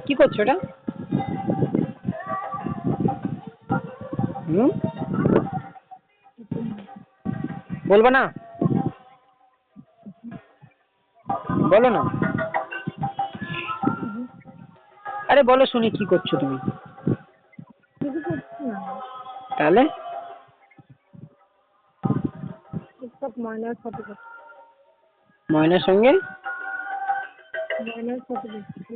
কি করছো এটা? হুম। বলবো না? বলো না। আরে বলো শুনি, কি করছো তুমি? কিছু করছি না। তাহলে? সব ময়নার ফটো করছি। ময়নার সঙ্গে? ময়নার ফটো করছি।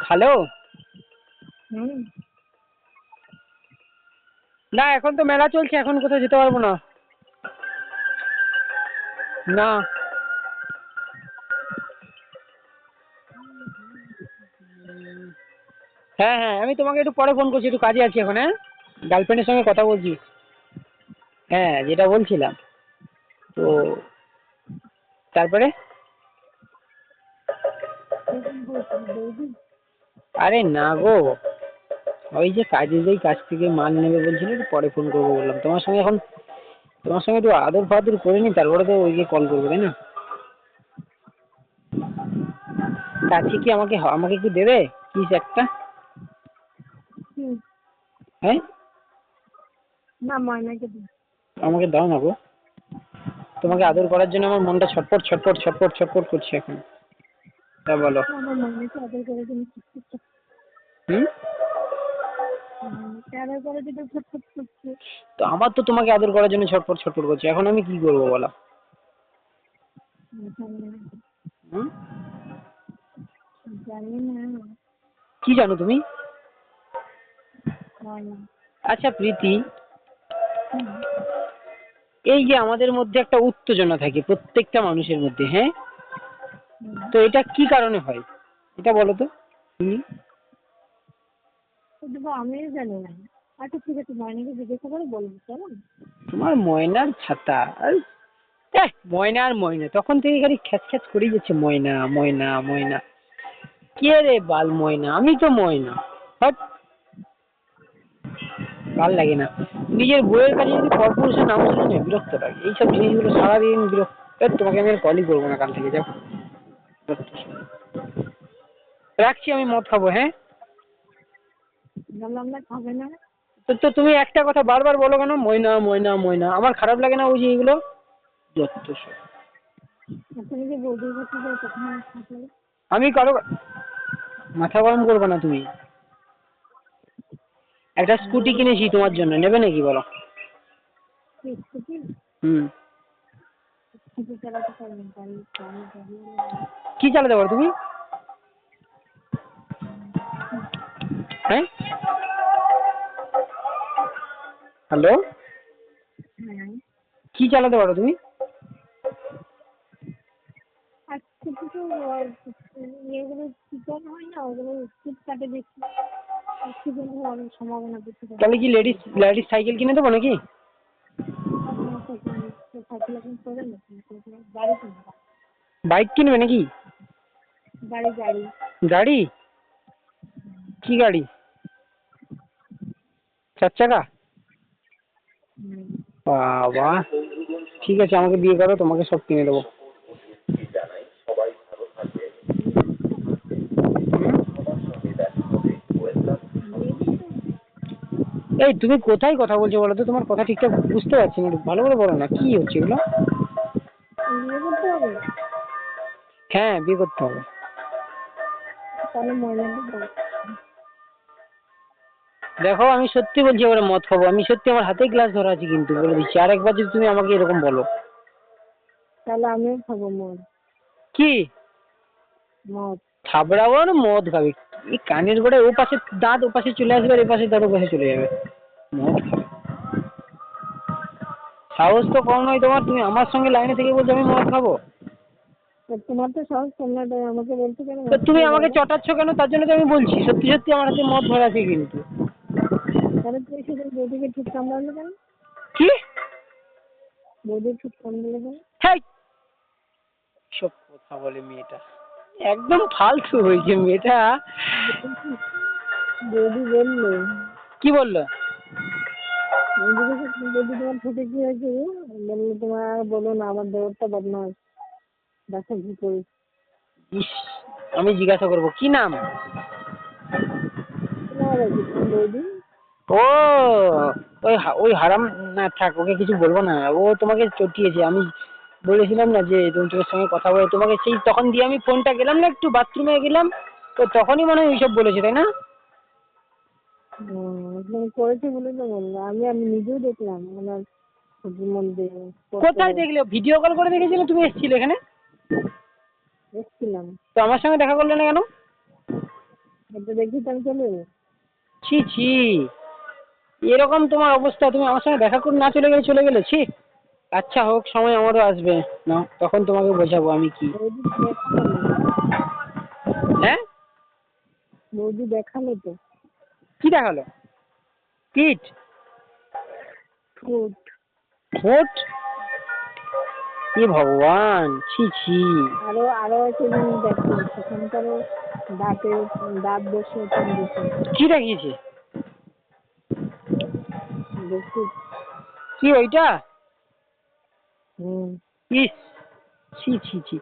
হ্যালো। হুম। না, এখন তো মেলা চলছে, এখন কোথাও যেতে পারবো না। না। হ্যাঁ হ্যাঁ, আমি তোমাকে একটু পরে ফোন করছি, একটু কাজে আছি এখন। হ্যাঁ, গার্লফ্রেন্ডের সঙ্গে কথা বলছি। হ্যাঁ, যেটা বলছিলাম তো, তারপরে? বৌদি। আরে না গো, ওই যে কাজে যেই কাজ থেকে মাল নেবে বলছিল, একটু পরে ফোন করবো বললাম। তোমার সঙ্গে এখন, তোমার সঙ্গে একটু আদর ফাদর করে নি, তারপরে তো ওই যে কল করবো, তাই না? কাছে কি আমাকে আমাকে কি দেবে কিস একটা? হুম। হ্যাঁ, না, ময়নাকে দিই। আমাকে দাও না গো। তোমাকে আদর করার জন্য আমার মনটা ছটফট ছটফট ছটফট ছটফট করছে এখন। তা বলো। আমার ময়নাকে আদর করে দিন। হুম। আদর করে দিতে ছটফট করছে। তো আমার তো তোমাকে আদর করার জন্য ছটফট ছটফট করছে, এখন আমি কি করবো বলো? হুম। জানি না। কি জানো তুমি? ময়না। আচ্ছা প্রীতি, এই যে আমাদের মধ্যে একটা উত্তেজনা থাকে প্রত্যেকটা মানুষের মধ্যে, হ্যাঁ, তো এটা কি কারণে হয় এটা বলো তো তুমি? আমিও জানি না। আচ্ছা ঠিক আছে, ময়নাকে জিজ্ঞাসা করে বলবো, চলো। তোমার ময়নার ছাতা আর, ময়না আর ময়না তখন থেকে খালি খ্যাচ খ্যাচ করেই যাচ্ছে, ময়না ময়না ময়না। কে রে বাল ময়না? আমি তো ময়না। হট। ভাল লাগে না। নিজের বইয়ের কাছে যদি পরপুরুষের নাম শুনে না বিরক্ত লাগে, এইসব জিনিসগুলো সারাদিন বিরক্ত। তোমাকে আমি আর কলই করবো না কাল থেকে, যাও। রাখছি, আমি মদ খাবো। হ্যাঁ, বললাম না খাবে না। তো তুমি একটা কথা বারবার বলো কেন, ময়না ময়না ময়না? আমার খারাপ লাগে না ওই যে এইগুলো যত সব। তুমি যে বৌদির কাছে যাও তখন আমার খারাপ লাগে। আমি কারো মাথা গরম করবে না তুমি। একটা স্কুটি কিনেছি তোমার জন্য, নেবে নাকি বলো? স্কুটি? হুম। স্কুটি চালাতে পারবেন? গাড়ি গাড়ি গাড়ি। কি চালাতে পারো তুমি? হ্যাঁ, হ্যালো। হ্যাঁ। কি চালাতে পারো তুমি? আর স্কুটি তো ইয়েগুলো চিকন হয় না, ওগুলো স্পিড কাটে বেশি। অ্যাক্সিডেন্ট হওয়ার সম্ভাবনা বেশি থাকে। তাহলে কি লেডিস লেডিস সাইকেল কিনে দেবো নাকি? সাইকেল এখন চলে না। গাড়ি কিনবা? বাইক কিনবে নাকি? গাড়ি গাড়ি। গাড়ি? কি গাড়ি? 4 চাকা? হুম। বাবা, ঠিক আছে, আমাকে বিয়ে করো, তোমাকে সব কিনে দেবো। এই তুমি কোথায় কথা বলছো বলো তো? তোমার কথা ঠিকঠাক বুঝতে পারছি না, একটু ভালো করে বলো না, কি হচ্ছে এগুলো? বিয়ে করতে হবে? হ্যাঁ, বিয়ে করতে হবে। তাহলে ময়নাকে বলো। দেখো আমি সত্যি বলছি এবারে মদ খাবো, আমি সত্যি আমার হাতেই গ্লাস ধরা আছে কিন্তু বলে দিচ্ছি, আর একবার যদি তুমি আমাকে এরকম বলো। তাহলে আমিও খাবো মদ। কি মদ। থাবড়াবো না মদ খাবে? এই কানের গোড়ায় ও পাশে দাঁত ও পাশে চলে আসবে আর এ পাশে দাঁত ও পাশে চলে যাবে, মদ খাবে? সাহস তো কম নয় তোমার, তুমি আমার সঙ্গে লাইনে থেকে বলছো আমি মদ খাবো। তা তোমার তো সাহস কম না, তাই আমাকে বলছো কেন তো মদ তুমি খাবো আমাকে বাবা? চটাচ্ছ কেন? তার জন্য তো আমি বলছি সত্যি সত্যি আমার হাতে মদ ধরা আছে কিন্তু। তাহলে তুমি সেদিন বৌদিকে ঠিক কামড়ালে কেন? কি? বৌদির ঠিক কামড়ালে কেন? হ্যাঁ, সব কথা বলে মেয়েটা, একদম ফালতু হয়েছে মেয়েটা। বৌদি বললো, কি বললো? আমি জিজ্ঞাসা বৌদি তোমার ঠোঁটে কি হয়েছে গো? বললো তোমার আর বলো না, আমার দেওরটা বদমাস, দেখো কি করিস। ইস, আমি জিজ্ঞাসা করবো কি নাম? তোমার আছে তোমার বৌদি? ও ওই হারাম, না থাক ওকে কিছু বলবো না, ও তোমাকে চটিয়েছে। আমি বলেছিলাম না যে তুমি তোর সঙ্গে কথা বলে তোমাকে, সেই তখন দিয়ে আমি ফোনটা গেলাম না একটু বাথরুমে গেলাম, তো তখনই মনে হয় এইসব বলেছে তাই না? তুমি করেছে বলে তো বললো, আমি নিজেও দেখলাম ওনার ছবির মধ্যে কোথায় দেখলে? ভিডিও কল করে দেখেছিলে? তুমি এসেছিলে এখানে? দেখছিলাম। তো আমার সঙ্গে দেখা করলে না কেন? এটা দেখি তো আমি চলে এলো। ছি ছি, এরকম তোমার অবস্থা, তুমি আমার সঙ্গে দেখা করে না চলে গেলে ছি। আচ্ছা হোক, সময় আমারও আসবে না, তখন তোমাকে বোঝাবো আমি কি। বৌদি দেখালো না। হ্যাঁ, বৌদি দেখালো তো। কি দেখালো? পিঠ? ঠোঁট। ঠোঁট? এ ভগবান, ছি ছি। আরো একটা জিনিস দেখো, সেখানকারও দাঁত বসে বেশি। কি দেখিয়েছে? বেশি। কি ওইটা? হুম। ইস, ছি ছি ছি।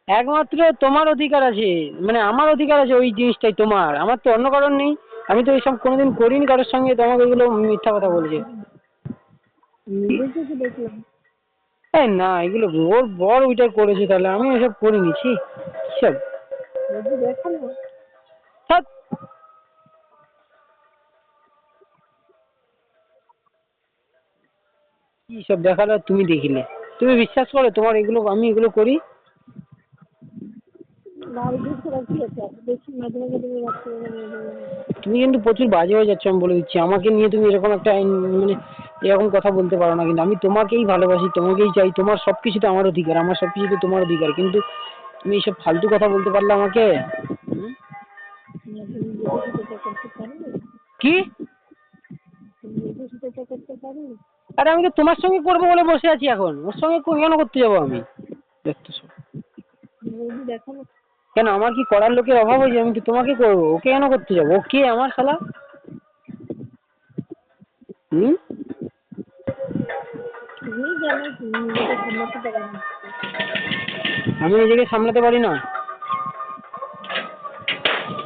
একমাত্র তোমার অধিকার আছে, মানে আমার অধিকার আছে ওই জিনিসটাই তোমার, আমার তো অন্য কারণ নেই। আমি তো এইসব কোনোদিন করিনি কারোর সঙ্গে, তোমাকে এগুলো মিথ্যা কথা বলছে। নিজের চোখে দেখলাম। এই না, এগুলো ওর বর ওইটা করেছে, তাহলে আমি এসব করিনি। ছি, সব বৌদি দেখালো। ধ্যাৎ। কি সব দেখালো আর তুমি দেখিলে? তুমি বিশ্বাস করো তোমার এগুলো, আমি এগুলো করি? বাড়ি ঘুরতে রাখি আছে, দেখি মাঝে মাঝে তুমি রাখতে তুমি কিন্তু প্রচুর বাজে হয়ে যাচ্ছ, আমি বলে দিচ্ছি। আমাকে নিয়ে তুমি এরকম একটা মানে এরকম কথা বলতে পারো না, কিন্তু আমি তোমাকেই ভালোবাসি, তোমাকেই চাই, তোমার সবকিছুতে আমার অধিকার, আমার সবকিছুতে তোমার অধিকার, কিন্তু তুমি এইসব ফালতু কথা বলতে পারলে আমাকে? হুম? তুমি নিজের সাথে করতে পারবে? কি? তুমি নিজের সাথে করতে পারবে? আরে আমি তো তোমার সঙ্গে করবো বলে বসে আছি এখন, ওর সঙ্গে কেন করতে যাবো আমি? দেখতে সব। বৌদি দেখালো। কেন, আমার কি করার লোকের অভাব হয়েছে? আমি তো তোমাকে করবো, ওকে কেন করতে যাবো? ও কে আমার শালা? হুম? তুমি জানো তুমি নিজেকে সামলাতে পারো না। আমি নিজেকে সামলাতে পারি না?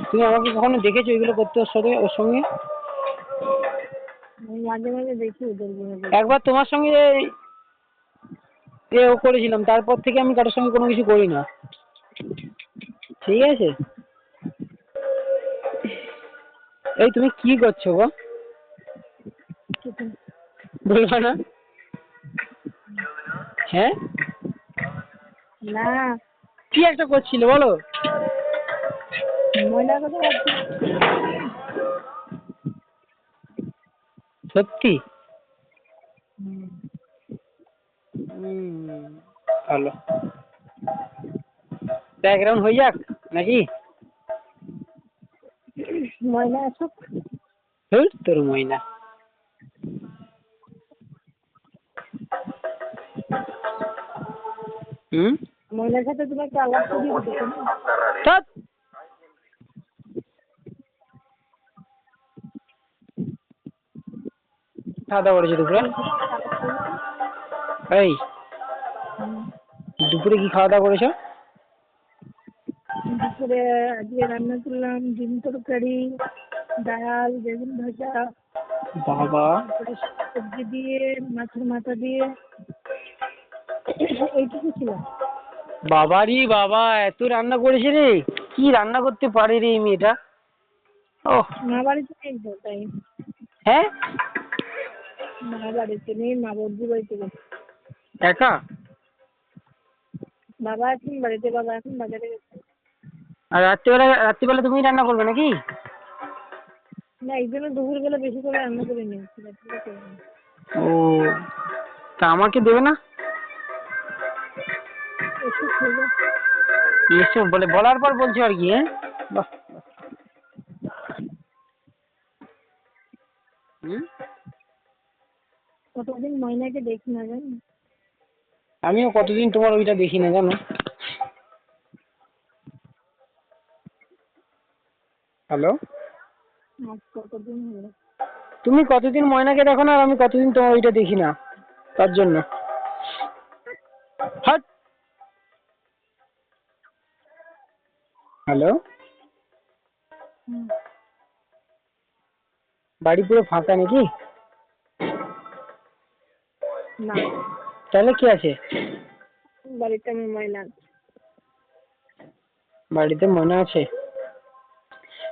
তুমি আমাকে কখনো দেখেছো এগুলো করতে ওর সঙ্গে? আমি মাঝে মাঝে দেখি ওদের গুলো। একবার তোমার সঙ্গে ও করেছিলাম, তারপর থেকে আমি কারোর সঙ্গে কোনো কিছু করি না, ঠিক আছে? এই তুমি কি করছো গো? বলবা না? হ্যাঁ, না, কি একটা করছিলে বলো? ময়নার কথা ভাবছি। সত্যি? হুম। ভালো, ব্যাকগ্রাউন্ড হয়ে যাক নাকি? ময়না আসুক। তোর ময়না। হুম? ময়নার সাথে তুমি একটা আলাপ করিয়ে দিতে না? ধ্যাৎ। খাওয়া দাওয়া করেছো দুপুরে? এই দুপুরে কি খাওয়া দাওয়া করেছো? দুপুরে আজকে রান্না করলাম ডিম তরকারি, ডাল, বেগুন ভাজা, বাবা, তারপরে সবজি দিয়ে, মাছের মাথা দিয়ে, এইটুকু ছিল। বাবারি বাবা, এত রান্না করেছে রে! কি রান্না করতে পারে রে এই মেয়েটা! ওহ, মা বাড়িতে নেই তো তাই। হ্যাঁ, মা বাড়িতে নেই, মা বৌদি বাড়িতে গেছে। একা? বাবা আছেন বাড়িতে, বাবা এখন বাজারে গেছে। আর রাত্রিবেলা তুমি রান্না করবে নাকি? না, এই জন্য দুপুরবেলা বেশি করে রান্না করে নিয়েছি, রাত্রিবেলা করবো না। ও, তা আমাকে দেবে না? এসে খেলো। এসো বলে বলার পর বলছো আর কি? হ্যাঁ, বাহ। হুম, কতদিন ময়নাকে দেখি না জানো। আমিও কতদিন তোমার ওইটা দেখি না জানো। হ্যালো, আজ কতদিন হলো। তুমি কতদিন ময়নাকে দেখো না, আর আমি কতদিন তোমার ওইটা দেখি না, তার জন্য। হাট। হ্যালো, হুম। বাড়ি পুরো ফাঁকা নাকি? না, তাহলে কি আছে? বাড়িতে আমার ময়না আছে। বাড়িতে ময়না আছে?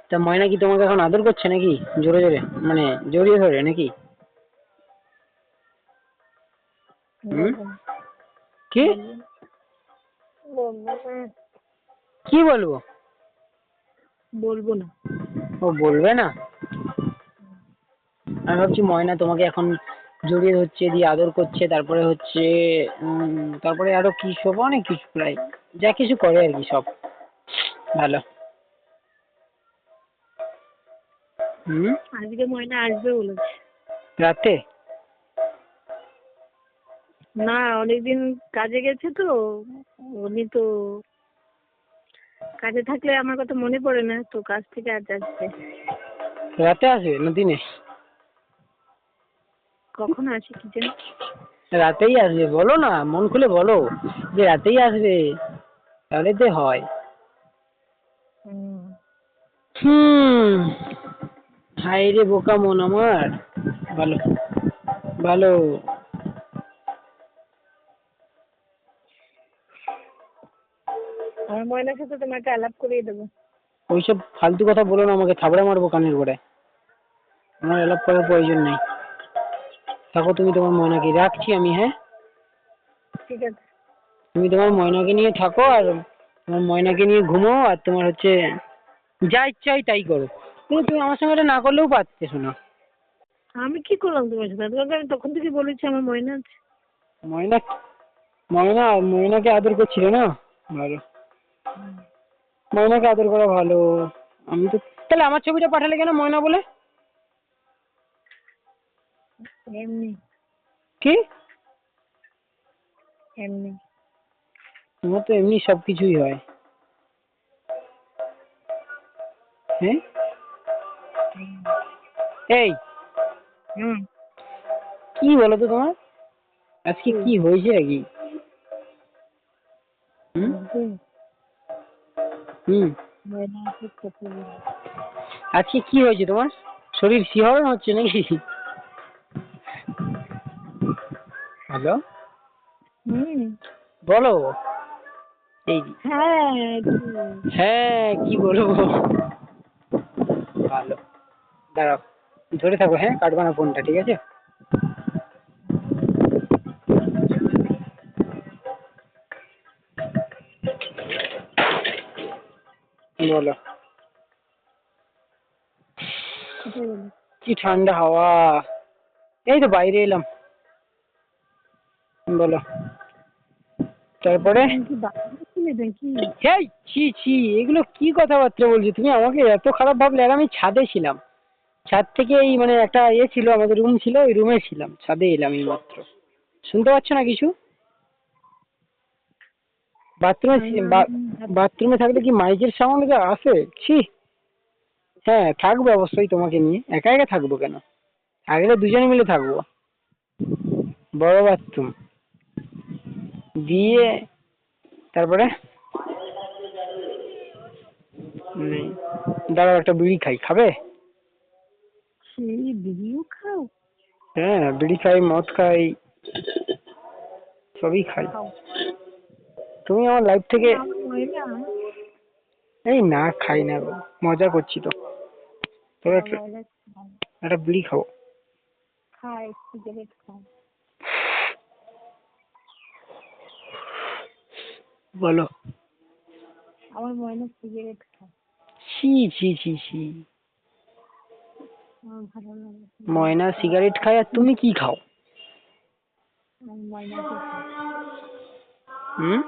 তা ময়না কি তোমাকে এখন আদর করছে নাকি জোরে জোরে, মানে জড়িয়ে ধরে নাকি? হুম, কি বলবো না। কি বলবো? বলবো না। ও বলবে না? আমি ভাবছি ময়না তোমাকে এখন জড়িয়ে ধরছে, দিয়ে আদর করছে, তারপরে হচ্ছে তারপরে আরো কি সব অনেক কিছু, প্রায় যা কিছু করে আর কি, সব ভালো। হুম, আজকে ময়না আসবে বলেছে। রাতে? না, অনেকদিন কাজে গেছে তো, উনি তো কাজে থাকলে আমার কথা মনে পড়ে না, তো কাজ থেকে আজ আসবে। রাতে আসবে না দিনে? কখন আসে কি জানি। রাতেই আসবে, বলো না, মন খুলে বলো যে রাতেই আসবে, তাহলে তো হয়। হুম। হুম, হায় রে বোকা মন আমার। ভালো ভালো। আমার ময়নার সাথে তোমাকে আলাপ করিয়ে দেবো। ওইসব ফালতু কথা বলো না, আমাকে থাবড়া মারবো কানের গোড়ায়। আমার আলাপ করার প্রয়োজন নেই। থাকো তুমি তোমার ময়নাকে, রাখছি আমি, হ্যাঁ? ঠিক আছে। তুমি তোমার ময়নাকে নিয়ে থাকো, আর তোমার ময়নাকে নিয়ে ঘুমো, আর তোমার হচ্ছে যা ইচ্ছা হয় তাই করো। কিন্তু তুমি আমার সঙ্গে এটা না করলেও পারতে, শোনো। আমি কি করলাম তোমার সাথে? তোমাকে আমি তখন থেকে বলেছি আমার ময়না আছে। ময়না ময়না ময়নাকে আদর করছিলে না? ভালো, ময়নাকে আদর করা ভালো। আমি তো, তাহলে আমার ছবিটা পাঠালে কেন ময়না বলে? এমনি কি? এমনি। তোমার তো এমনি সবকিছুই হয়। হ্যাঁ, এই হুম। কি বলো তো তোমার আজকে কি হয়েছে নাকি? হুম হুম, ময়না আছে কথা বলি। আজকে কি হয়েছে তোমার? শরীর শিহরণ হচ্ছে নাকি? হ্যালো, হুম। বলো। এই হ্যাঁ, হ্যাঁ, কি বলবো? ভালো, দাঁড়াও, ধরে থাকো, হ্যাঁ, কাটবা না ফোনটা, ঠিক আছে? বলো। কোথায় গেলি? কি ঠান্ডা হাওয়া, এই তো বাইরে এলাম। বলো, তারপরে। তুমি কি বাড়ি ছিলে নাকি? এই ছি ছি, এগুলো কি কথাবার্তা বলছো তুমি? আমাকে এত খারাপ ভাবলে? আর আমি ছাদে ছিলাম, ছাদ থেকে এই মানে একটা ছিল, আমাদের রুম ছিল, ওই রুমে ছিলাম, ছাদে এলাম এই মাত্র। শুনতে পাচ্ছ না কিছু? বাথরুমে থাকলে কি মাইকের সাউন্ড আসে? ছি। হ্যাঁ, থাকবো অবশ্যই তোমাকে নিয়ে, একা একা থাকবো কেন? থাকলে দুজনে মিলে থাকবো। বড় বাথরুম দিয়ে, তারপরে দাঁড়াও, একটা বিড়ি খাই, খাবে? সেই বিড়িও খাও? হ্যাঁ, বিড়ি খাই, মদ খাই, সবই খাই। খাও। তুমি আমার লাইফ থেকে, আমার ময়না। এই না খাই না গো, মজা করছি তো। তবে আমার ময়না। একটা বিড়ি খাবো। খায়, সিগারেট খায়। বলো। আমার ময়না সিগারেট খায়, ছি ছি ছি ছি। আমার ভালো লাগে। ময়না সিগারেট খায় আর তুমি কি খাও? আমি ময়নাকে খাই, হুম?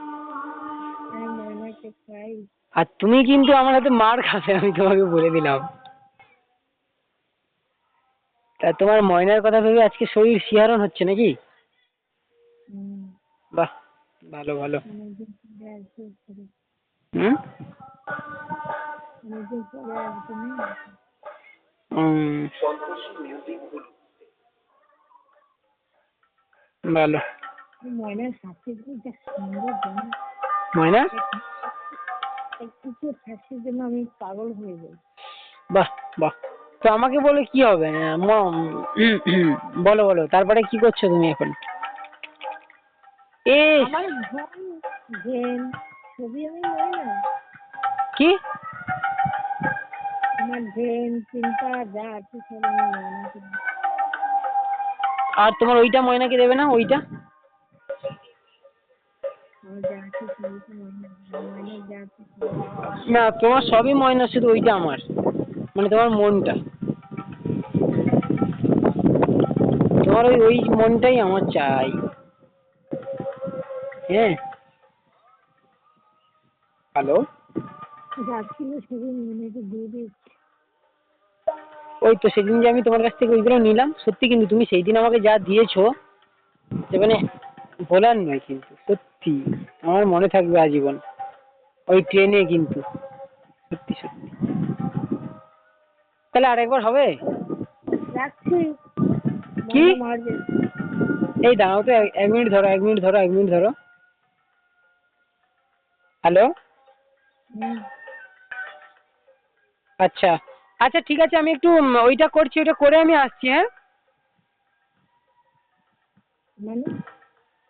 আমি ময়নাকে খাই। আর তুমি কিন্তু আমার হাতে মার খাবে, আমি তোমাকে বলে দিলাম। তা তোমার ময়নার কথা ভেবে আজকে শরীর শিহরণ হচ্ছে নাকি? হুম, বাহ, ভালো ভালো। অনেকদিন পরে আসবে ঘুরে। হুম? অনেকদিন পরে আসবে না? হুম, ভালো। ময়নার হাসিগুলো যা সুন্দর জানো, ময়না? একটু হাসির জন্য আমি পাগল হয়ে যাই। বাহ বাহ। তো আমাকে বলে কি হবে? বলো বলো, তারপরে কি করছো তুমি এখন? আমার ঘেন ছবি আমি ময়না, কি? আমার ঘেন চিন্তা যা আছে সব আমি ময়নাকে দিই। আর তোমার ওইটা ময়নাকে দেবে না? ওইটা আমার যা আছে সবই তো ময়না, ময়নার যা আছে সবই ময়না। না, তোমার সবই ময়না, শুধু ওইটা আমার, মানে তোমার মনটা, তোমার ওই ওই মনটাই আমার চাই। হ্যাঁ, হ্যালো। যা ছিল সবই ময়নাকে দিয়ে দিয়েছি। ওই তো সেদিন যে আমি তোমার কাছ থেকে ওইগুলো নিলাম, সত্যি কিন্তু তুমি সেই দিন আমাকে যা দিয়েছো, সে মানে বলার নয়, কিন্তু সত্যি আমার মনে থাকবে আজীবন। ওই ট্রেনে কিন্তু, সত্যি সত্যি। তাহলে আরেকবার হবে? রাখছি, কি? ময়না মারবে। এই দাঁড়াও তো, এক মিনিট ধরো, এক মিনিট ধরো, এক মিনিট ধরো। হ্যালো। হুম, আচ্ছা আচ্ছা, ঠিক আছে, আমি একটু ওইটা করছি, ওইটা করে আমি আসছি, হ্যাঁ? মানে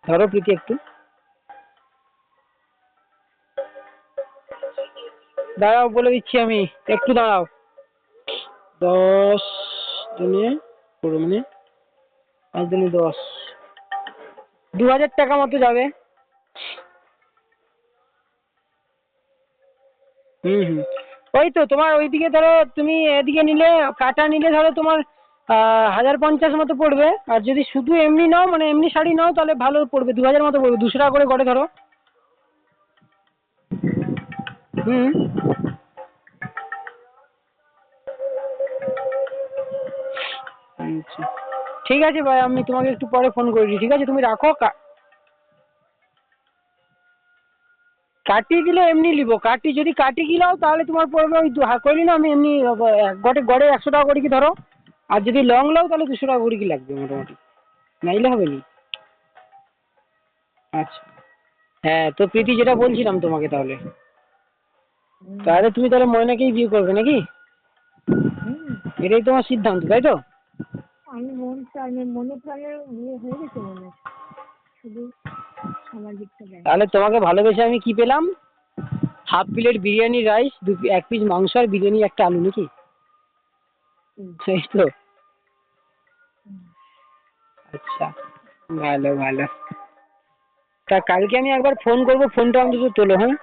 ধরো প্রীতি একটু দাঁড়াও, বলে দিচ্ছি আমি, একটু দাঁড়াও। 10 দিনে 15 মানে 5 দিনে 10, 2000 টাকা মতো যাবে। হুম হুম। ওই তো তোমার ওইদিকে ধরো, তুমি এদিকে নিলে, কাটা নিলে ধরো তোমার 1050 মতো পড়বে। আর যদি শুধু এমনি নাও, মানে এমনি শাড়ি নাও, তাহলে ভালো পড়বে, 2000 মতো পড়বে, 200 টাকা করে গড়ে ধরো। হুম। আচ্ছা, ঠিক আছে ভাই, আমি তোমাকে একটু পরে ফোন করছি, ঠিক আছে? তুমি রাখো। কাটি দিলে এমনি নিবো, কাটি যদি কাটি গিলাও তাহলে তোমার পড়বে ওই করি না আমি এমনি, গড়ে গড়ে 100 টাকা করে কি ধরো। আর যদি লং লাও তাহলে 200 টাকা করে কি লাগবে মোটামুটি, নাইলে হবে নি। আচ্ছা, হ্যাঁ, তো প্রীতি যেটা বলছিলাম তোমাকে, তাহলে তাহলে তুমি তাহলে ময়নাকেই বিয়ে করবে নাকি? হুম, এটাই তোমার সিদ্ধান্ত, তাই তো? আমি মনে প্রাণে বিয়ে হয়ে গেছে মনে হয়। শুধু সামাজিকটা দেয়। তাহলে তোমাকে ভালোবেসে আমি কি পেলাম? Half plate biryani rice, 1 piece মাংস আর বিরিয়ানি, একটা আলু, নাকি? হুম, সেই তো। হুম। আচ্ছা, ভালো ভালো। তা কালকে আমি একবার ফোন করবো, ফোনটা অন্তত তোলো, হ্যাঁ?